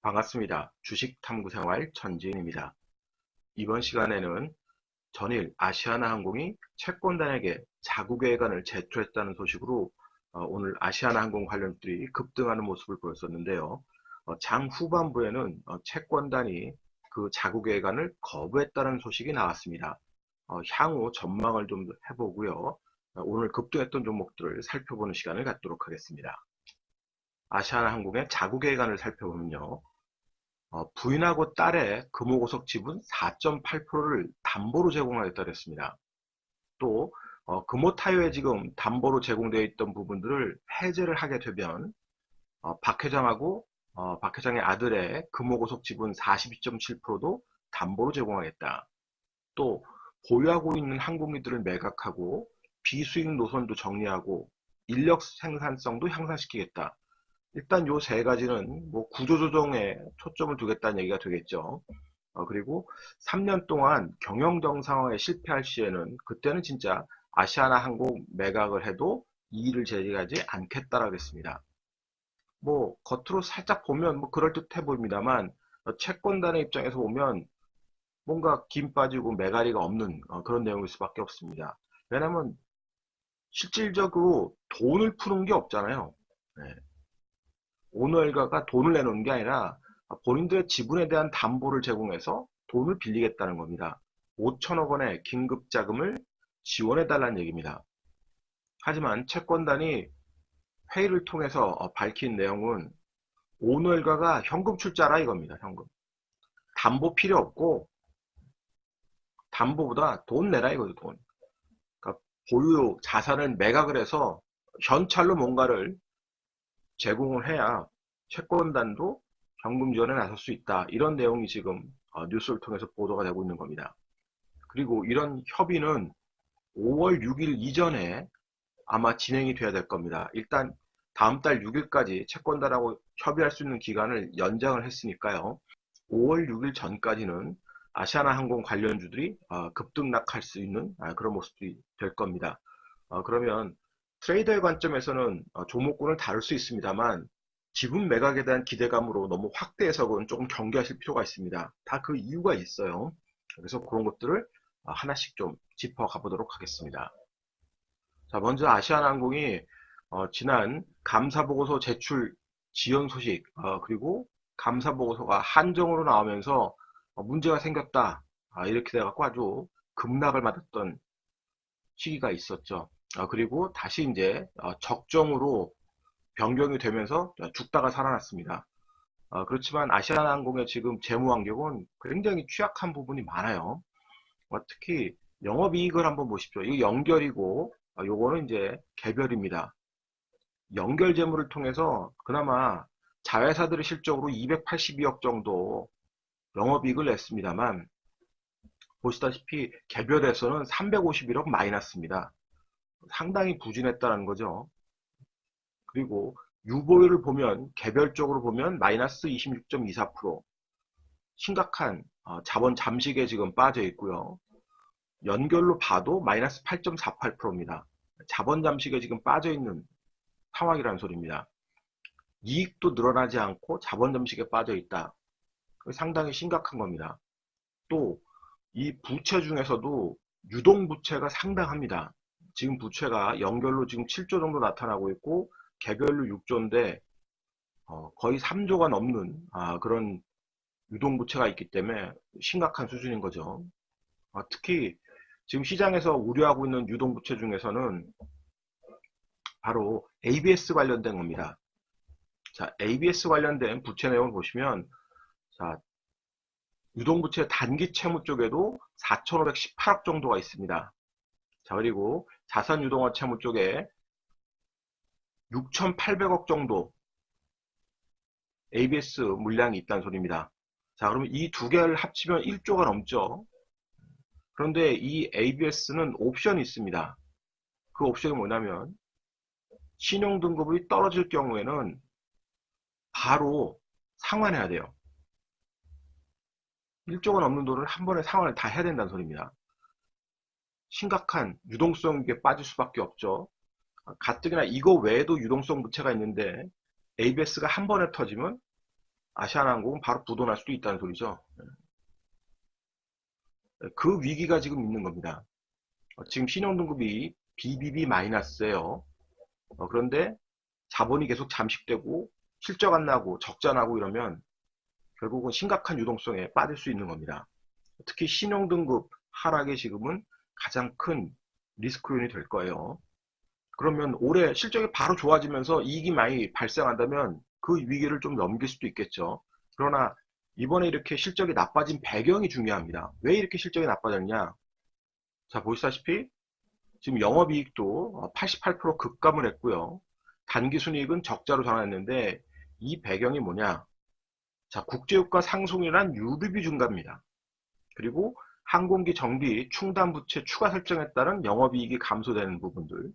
반갑습니다. 주식탐구생활 전지인입니다. 이번 시간에는 전일 아시아나항공이 채권단에게 자구계획안을 제출했다는 소식으로 오늘 아시아나항공 관련주들이 급등하는 모습을 보였었는데요. 장 후반부에는 채권단이 그 자구계획안을 거부했다는 소식이 나왔습니다. 향후 전망을 좀 해보고요. 오늘 급등했던 종목들을 살펴보는 시간을 갖도록 하겠습니다. 아시아나항공의 자구계획안을 살펴보면요. 부인하고 딸의 금호고속 지분 4.8%를 담보로 제공하겠다고 했습니다. 또 금호타이어에 지금 담보로 제공되어 있던 부분들을 해제를 하게 되면 박 회장하고 박 회장의 아들의 금호고속 지분 42.7%도 담보로 제공하겠다. 또 보유하고 있는 항공기들을 매각하고 비수익 노선도 정리하고 인력 생산성도 향상시키겠다. 일단 요 세 가지는 뭐 구조조정에 초점을 두겠다는 얘기가 되겠죠. 그리고 3년 동안 경영정 상황에 실패할 시에는 그때는 진짜 아시아나항공 매각을 해도 이의를 제기하지 않겠다라고 했습니다. 뭐 겉으로 살짝 보면 뭐 그럴듯해 보입니다만 채권단의 입장에서 보면 뭔가 김 빠지고 메가리가 없는 그런 내용일 수밖에 없습니다. 왜냐하면 실질적으로 돈을 푸는 게 없잖아요. 네. 오너일가가 돈을 내놓는 게 아니라 본인들의 지분에 대한 담보를 제공해서 돈을 빌리겠다는 겁니다. 5천억 원의 긴급 자금을 지원해 달라는 얘기입니다. 하지만 채권단이 회의를 통해서 밝힌 내용은 오너일가가 현금 출자라 이겁니다. 현금. 담보 필요 없고 담보보다 돈 내라 이거죠. 돈. 그러니까 보유 자산을 매각을 해서 현찰로 뭔가를 제공을 해야 채권단도 현금 지원에 나설 수 있다. 이런 내용이 지금 뉴스를 통해서 보도가 되고 있는 겁니다. 그리고 이런 협의는 5월 6일 이전에 아마 진행이 돼야 될 겁니다. 일단 다음 달 6일까지 채권단하고 협의할 수 있는 기간을 연장을 했으니까요. 5월 6일 전까지는 아시아나항공 관련주들이 급등락할 수 있는 그런 모습이 될 겁니다. 그러면 트레이더의 관점에서는 종목군을 다룰 수 있습니다만 지분 매각에 대한 기대감으로 너무 확대 해석은 조금 경계하실 필요가 있습니다. 다 그 이유가 있어요. 그래서 그런 것들을 하나씩 좀 짚어가 보도록 하겠습니다. 자, 먼저 아시아나항공이 지난 감사보고서 제출 지연 소식 그리고 감사보고서가 한정으로 나오면서 문제가 생겼다 이렇게 돼갖고 아주 급락을 맞았던 시기가 있었죠. 그리고 다시 이제 적정으로 변경이 되면서 죽다가 살아났습니다. 그렇지만 아시아나항공의 지금 재무 환경은 굉장히 취약한 부분이 많아요. 특히 영업이익을 한번 보십시오. 이게 연결이고 요거는 이제 개별입니다. 연결 재무를 통해서 그나마 자회사들의 실적으로 282억 정도 영업이익을 냈습니다만 보시다시피 개별에서는 351억 마이너스입니다. 상당히 부진했다는 거죠. 그리고 유보율을 보면 개별적으로 보면 마이너스 26.24% 심각한 자본 잠식에 지금 빠져 있고요. 연결로 봐도 마이너스 8.48%입니다. 자본 잠식에 지금 빠져 있는 상황이라는 소리입니다. 이익도 늘어나지 않고 자본 잠식에 빠져 있다. 상당히 심각한 겁니다. 또 이 부채 중에서도 유동부채가 상당합니다. 지금 부채가 연결로 지금 7조 정도 나타나고 있고 개별로 6조인데 거의 3조가 넘는 그런 유동부채가 있기 때문에 심각한 수준인 거죠. 특히 지금 시장에서 우려하고 있는 유동부채 중에서는 바로 ABS 관련된 겁니다. 자, ABS 관련된 부채 내용을 보시면 자, 유동부채 단기 채무 쪽에도 4,518억 정도가 있습니다. 자, 그리고 자산유동화 채무 쪽에 6,800억 정도 ABS 물량이 있다는 소리입니다. 자, 그러면 이 두 개를 합치면 1조가 넘죠. 그런데 이 ABS는 옵션이 있습니다. 그 옵션이 뭐냐면 신용등급이 떨어질 경우에는 바로 상환해야 돼요. 1조가 넘는 돈을 한 번에 상환을 다 해야 된다는 소리입니다. 심각한 유동성에 빠질 수밖에 없죠. 가뜩이나 이거 외에도 유동성 부채가 있는데 ABS가 한 번에 터지면 아시아나항공은 바로 부도날 수도 있다는 소리죠. 그 위기가 지금 있는 겁니다. 지금 신용등급이 BBB-예요. 그런데 자본이 계속 잠식되고 실적 안 나고 적자 나고 이러면 결국은 심각한 유동성에 빠질 수 있는 겁니다. 특히 신용등급 하락이 지금은 가장 큰 리스크 요인이 될 거예요. 그러면 올해 실적이 바로 좋아지면서 이익이 많이 발생한다면 그 위기를 좀 넘길 수도 있겠죠. 그러나 이번에 이렇게 실적이 나빠진 배경이 중요합니다. 왜 이렇게 실적이 나빠졌냐? 자, 보시다시피 지금 영업이익도 88% 급감을 했고요. 단기순이익은 적자로 전환했는데 이 배경이 뭐냐? 자, 국제유가 상승이란 유류비 증가입니다. 그리고 항공기 정비 충당 부채 추가 설정에 따른 영업이익이 감소되는 부분들,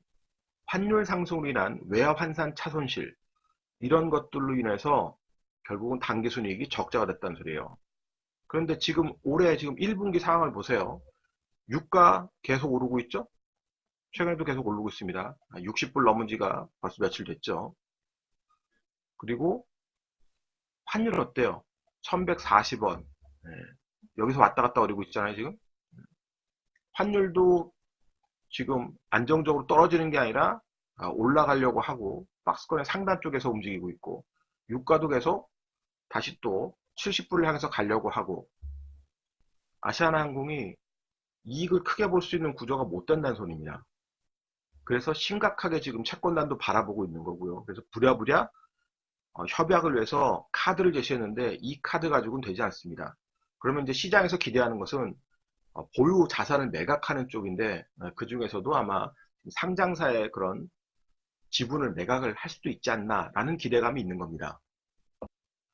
환율 상승으로 인한 외화 환산 차손실, 이런 것들로 인해서 결국은 단기순이익이 적자가 됐다는 소리예요. 그런데 지금 올해 지금 1분기 상황을 보세요. 유가 계속 오르고 있죠? 최근에도 계속 오르고 있습니다. 60불 넘은 지가 벌써 며칠 됐죠. 그리고 환율 어때요? 1140원. 여기서 왔다 갔다 거리고 있잖아요, 지금. 환율도 지금 안정적으로 떨어지는 게 아니라 올라가려고 하고 박스권의 상단 쪽에서 움직이고 있고, 유가도 계속 다시 또 70불을 향해서 가려고 하고, 아시아나항공이 이익을 크게 볼 수 있는 구조가 못 된다는 소리입니다. 그래서 심각하게 지금 채권단도 바라보고 있는 거고요. 그래서 부랴부랴 협약을 위해서 카드를 제시했는데 이 카드 가지고는 되지 않습니다. 그러면 이제 시장에서 기대하는 것은 보유 자산을 매각하는 쪽인데 그 중에서도 아마 상장사의 그런 지분을 매각을 할 수도 있지 않나라는 기대감이 있는 겁니다.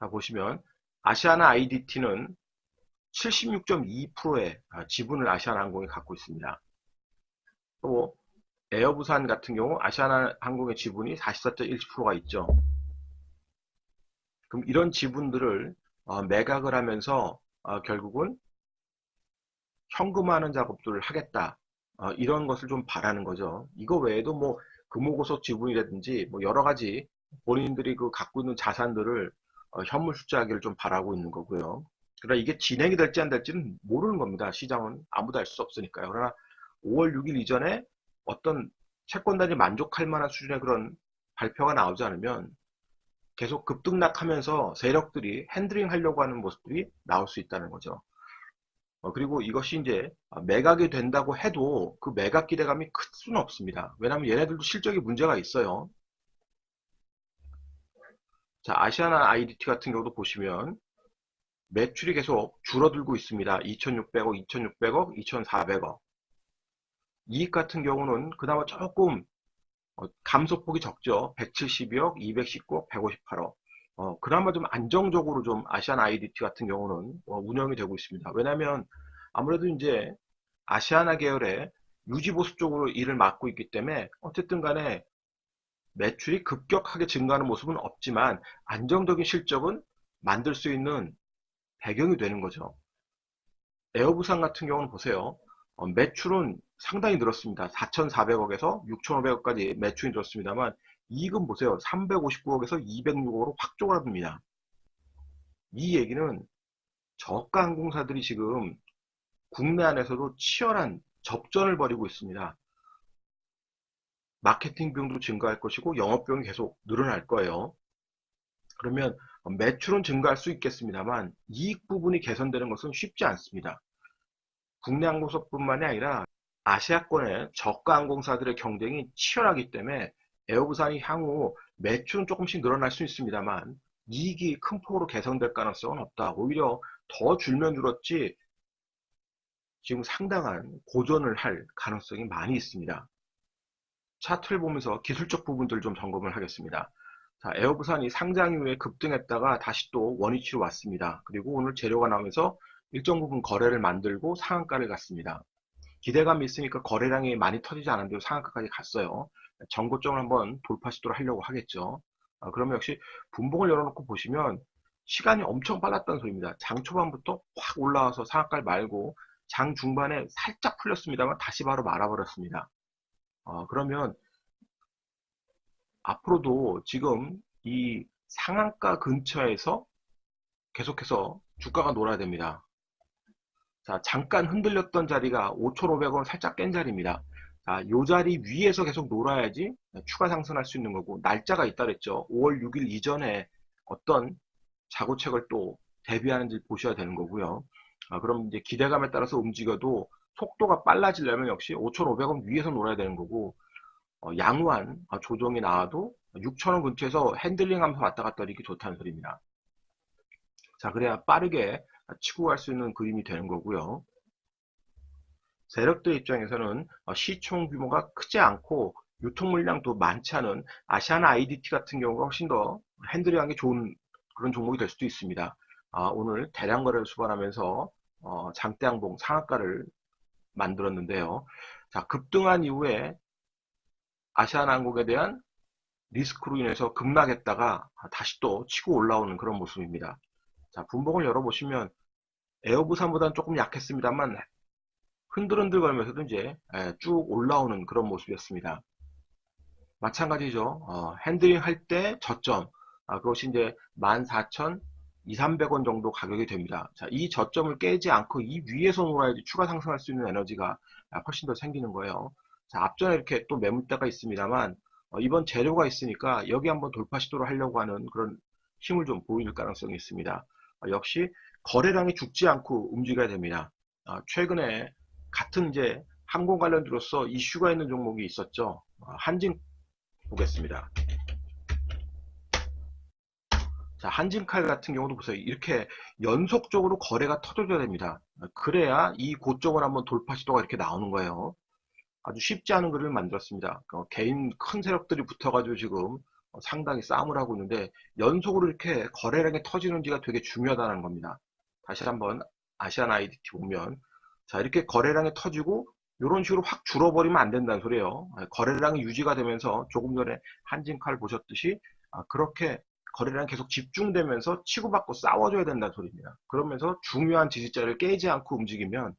자, 보시면 아시아나 IDT는 76.2%의 지분을 아시아나항공이 갖고 있습니다. 또 에어부산 같은 경우 아시아나항공의 지분이 44.1%가 있죠. 그럼 이런 지분들을 매각을 하면서 결국은 현금화하는 작업들을 하겠다. 이런 것을 좀 바라는 거죠. 이거 외에도 뭐 금호고속 지분이라든지 뭐 여러 가지 본인들이 그 갖고 있는 자산들을 현물 출자하기를 좀 바라고 있는 거고요. 그러나 이게 진행이 될지 안 될지는 모르는 겁니다. 시장은 아무도 알 수 없으니까요. 그러나 5월 6일 이전에 어떤 채권단이 만족할 만한 수준의 그런 발표가 나오지 않으면 계속 급등락하면서 세력들이 핸들링 하려고 하는 모습들이 나올 수 있다는 거죠. 그리고 이것이 이제 매각이 된다고 해도 그 매각 기대감이 클 수는 없습니다. 왜냐하면 얘네들도 실적이 문제가 있어요. 자, 아시아나 IDT 같은 경우도 보시면 매출이 계속 줄어들고 있습니다. 2,600억, 2,600억, 2,400억. 이익 같은 경우는 그나마 조금 감소폭이 적죠. 172억, 219억, 158억. 그나마 좀 안정적으로 좀 아시안 IDT 같은 경우는 운영이 되고 있습니다. 왜냐하면 아무래도 이제 아시아나 계열의 유지보수 쪽으로 일을 맡고 있기 때문에 어쨌든 간에 매출이 급격하게 증가하는 모습은 없지만 안정적인 실적은 만들 수 있는 배경이 되는 거죠. 에어부산 같은 경우는 보세요. 매출은 상당히 늘었습니다. 4,400억에서 6,500억까지 매출이 늘었습니다만 이익은 보세요. 359억에서 206억으로 확 쪼그라듭니다. 이 얘기는 저가 항공사들이 지금 국내 안에서도 치열한 접전을 벌이고 있습니다. 마케팅 비용도 증가할 것이고 영업 비용이 계속 늘어날 거예요. 그러면 매출은 증가할 수 있겠습니다만 이익 부분이 개선되는 것은 쉽지 않습니다. 국내 항공사뿐만이 아니라 아시아권의 저가 항공사들의 경쟁이 치열하기 때문에 에어부산이 향후 매출은 조금씩 늘어날 수 있습니다만 이익이 큰 폭으로 개선될 가능성은 없다. 오히려 더 줄면 줄었지 지금 상당한 고전을 할 가능성이 많이 있습니다. 차트를 보면서 기술적 부분들 좀 점검을 하겠습니다. 자, 에어부산이 상장 이후에 급등했다가 다시 또 원위치로 왔습니다. 그리고 오늘 재료가 나오면서 일정 부분 거래를 만들고 상한가를 갔습니다. 기대감이 있으니까 거래량이 많이 터지지 않았는데도 상한가까지 갔어요. 전고점을 한번 돌파 시도를 하려고 하겠죠. 그러면 역시 분봉을 열어놓고 보시면 시간이 엄청 빨랐다는 소리입니다. 장 초반부터 확 올라와서 상한가를 말고 장 중반에 살짝 풀렸습니다만 다시 바로 말아버렸습니다. 그러면 앞으로도 지금 이 상한가 근처에서 계속해서 주가가 놀아야 됩니다. 자, 잠깐 흔들렸던 자리가 5,500원 살짝 깬 자리입니다. 자, 요 자리 위에서 계속 놀아야지 추가 상승할 수 있는 거고, 날짜가 있다 그랬죠. 5월 6일 이전에 어떤 자구책을 또 대비하는지 보셔야 되는 거고요. 그럼 이제 기대감에 따라서 움직여도 속도가 빨라지려면 역시 5,500원 위에서 놀아야 되는 거고, 양호한 조정이 나와도 6,000원 근처에서 핸들링하면서 왔다 갔다 하기 좋다는 소리입니다. 자, 그래야 빠르게 치고 갈 수 있는 그림이 되는 거고요. 세력들 입장에서는 시총 규모가 크지 않고 유통 물량도 많지 않은 아시아나 IDT 같은 경우가 훨씬 더 핸들링하기 좋은 그런 종목이 될 수도 있습니다. 오늘 대량 거래를 수반하면서 장대양봉 상한가를 만들었는데요. 자, 급등한 이후에 아시아나항공에 대한 리스크로 인해서 급락했다가 다시 또 치고 올라오는 그런 모습입니다. 자, 분봉을 열어보시면 에어부산보다는 조금 약했습니다만 흔들흔들 거리면서도 이제 쭉 올라오는 그런 모습이었습니다. 마찬가지죠. 핸들링 할 때 저점, 그것이 이제 14,200-300원 정도 가격이 됩니다. 자, 이 저점을 깨지 않고 이 위에서 놀아야지 추가 상승할 수 있는 에너지가 훨씬 더 생기는 거예요. 자, 앞전에 이렇게 또 매물대가 있습니다만 이번 재료가 있으니까 여기 한번 돌파 시도를 하려고 하는 그런 힘을 좀 보일 가능성이 있습니다. 역시 거래량이 죽지 않고 움직여야 됩니다. 최근에 같은 이제 항공 관련주로서 이슈가 있는 종목이 있었죠. 한진 보겠습니다. 자, 한진칼 같은 경우도 보세요. 이렇게 연속적으로 거래가 터져줘야 됩니다. 그래야 이 고점을 한번 돌파 시도가 이렇게 나오는 거예요. 아주 쉽지 않은 그림을 만들었습니다. 개인 큰 세력들이 붙어가지고 지금 상당히 싸움을 하고 있는데 연속으로 이렇게 거래량이 터지는지가 되게 중요하다는 겁니다. 다시 한번 아시안 IDT 보면 자, 이렇게 거래량이 터지고 이런 식으로 확 줄어버리면 안 된다는 소리예요. 거래량이 유지가 되면서 조금 전에 한진칼 보셨듯이 그렇게 거래량이 계속 집중되면서 치고받고 싸워줘야 된다는 소리입니다. 그러면서 중요한 지지자를 깨지 않고 움직이면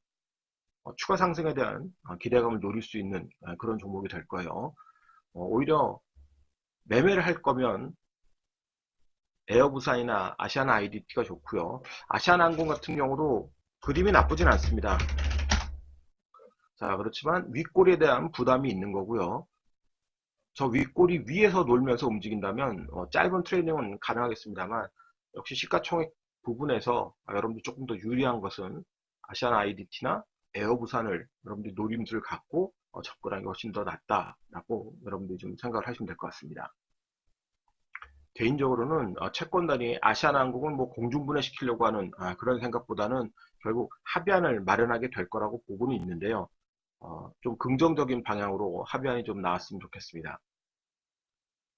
추가 상승에 대한 기대감을 노릴 수 있는 그런 종목이 될 거예요. 오히려 매매를 할 거면 에어부산이나 아시아나 IDT가 좋고요. 아시아나항공 같은 경우도 그림이 나쁘진 않습니다. 자, 그렇지만 윗꼬리에 대한 부담이 있는 거고요. 저 윗꼬리 위에서 놀면서 움직인다면 짧은 트레이딩은 가능하겠습니다만 역시 시가총액 부분에서 여러분들 조금 더 유리한 것은 아시아나 IDT나 에어부산을 여러분들이 노림수를 갖고 접근하기 훨씬 더 낫다라고 여러분들이 좀 생각을 하시면 될 것 같습니다. 개인적으로는 채권단이 아시아나항공을 뭐 공중분해시키려고 하는 그런 생각보다는 결국 합의안을 마련하게 될 거라고 보고는 있는데요. 좀 긍정적인 방향으로 합의안이 좀 나왔으면 좋겠습니다.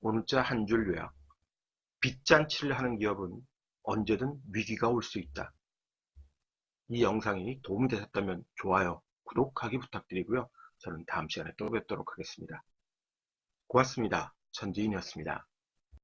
오늘자 한 줄 요약. 빚잔치를 하는 기업은 언제든 위기가 올 수 있다. 이 영상이 도움이 되셨다면 좋아요, 구독하기 부탁드리고요. 저는 다음 시간에 또 뵙도록 하겠습니다. 고맙습니다. 전지인이었습니다.